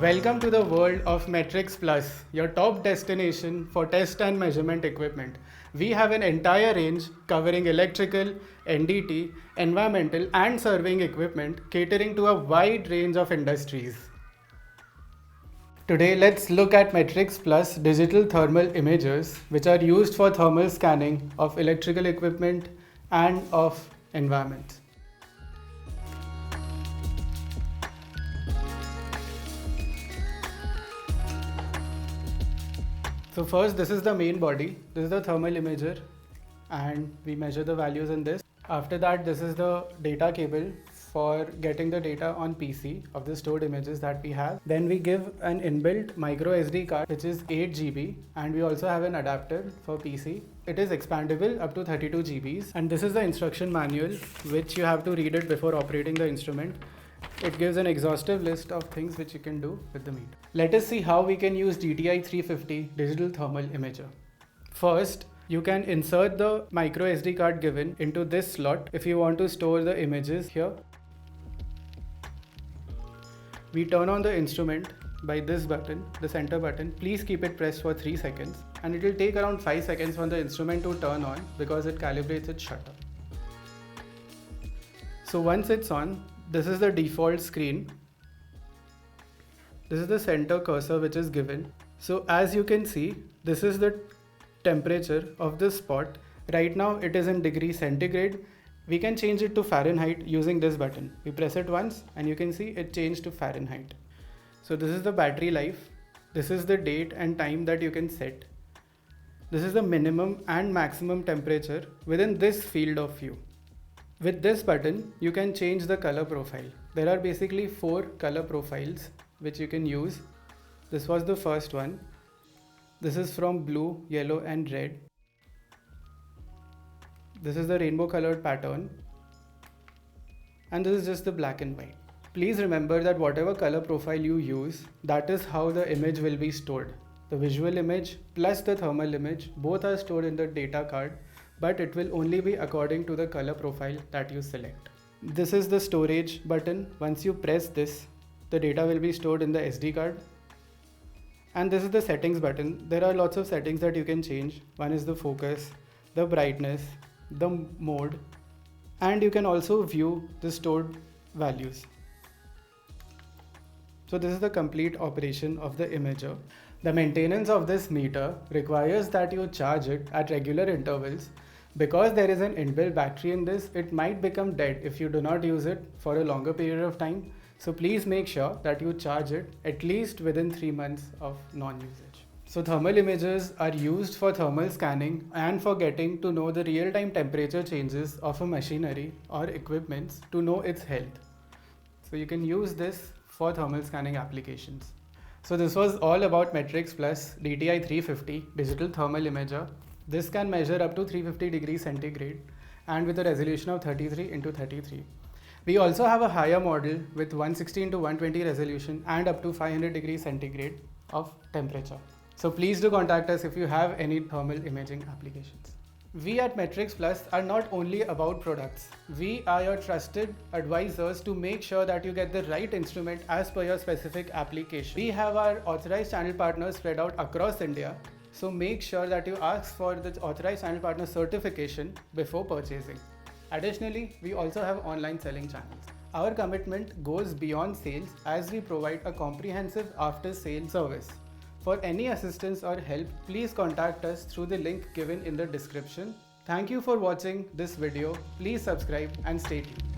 Welcome to the world of Metrix Plus, your top destination for test and measurement equipment. We have an entire range covering electrical, NDT, environmental and surveying equipment catering to a wide range of industries. Today let's look at Metrix Plus digital thermal imagers which are used for thermal scanning of electrical equipment and of environment. So first, this is the main body. This is the thermal imager and we measure the values in this. After that, this is the data cable for getting the data on PC of the stored images that we have. Then we give an inbuilt micro SD card which is 8 GB, and we also have an adapter for PC. It is expandable up to 32 GBs, and this is the instruction manual which you have to read it before operating the instrument. It gives an exhaustive list of things which you can do with the meter. Let us see how we can use DTI 350 digital thermal imager. First, you can insert the micro SD card given into this slot if you want to store the images here. We turn on the instrument by this button, the center button. Please keep it pressed for 3 seconds, and it will take around 5 seconds for the instrument to turn on because it calibrates its shutter. So once it's on, this is the default screen. This is the center cursor which is given. So as you can see, this is the temperature of this spot. Right now it is in degree centigrade. We can change it to Fahrenheit using this button. We press it once and you can see it changed to Fahrenheit. So this is the battery life. This is the date and time that you can set. This is the minimum and maximum temperature within this field of view. With this button, you can change the color profile. There are basically 4 color profiles which you can use. This was the first one. This is from blue, yellow and red. This is the rainbow colored pattern. And this is just the black and white. Please remember that whatever color profile you use, that is how the image will be stored. The visual image plus the thermal image, both are stored in the data card, but it will only be according to the color profile that you select. This is the storage button. Once you press this, the data will be stored in the SD card. And this is the settings button. There are lots of settings that you can change. One is the focus, the brightness, the mode, and you can also view the stored values. So this is the complete operation of the imager. The maintenance of this meter requires that you charge it at regular intervals. Because there is an inbuilt battery in this, it might become dead if you do not use it for a longer period of time. So please make sure that you charge it at least within 3 months of non-usage. So thermal imagers are used for thermal scanning and for getting to know the real-time temperature changes of a machinery or equipment to know its health. So you can use this for thermal scanning applications. So this was all about Metrix Plus DTI 350 digital thermal imager. This can measure up to 350 degrees centigrade and with a resolution of 33 into 33. We also have a higher model with 116 to 120 resolution and up to 500 degrees centigrade of temperature. So please do contact us if you have any thermal imaging applications. We at Metrix Plus are not only about products. We are your trusted advisors to make sure that you get the right instrument as per your specific application. We have our authorized channel partners spread out across India. So make sure that you ask for the authorized channel partner certification before purchasing. Additionally, we also have online selling channels. Our commitment goes beyond sales as we provide a comprehensive after-sale service. For any assistance or help, please contact us through the link given in the description. Thank you for watching this video. Please subscribe and stay tuned.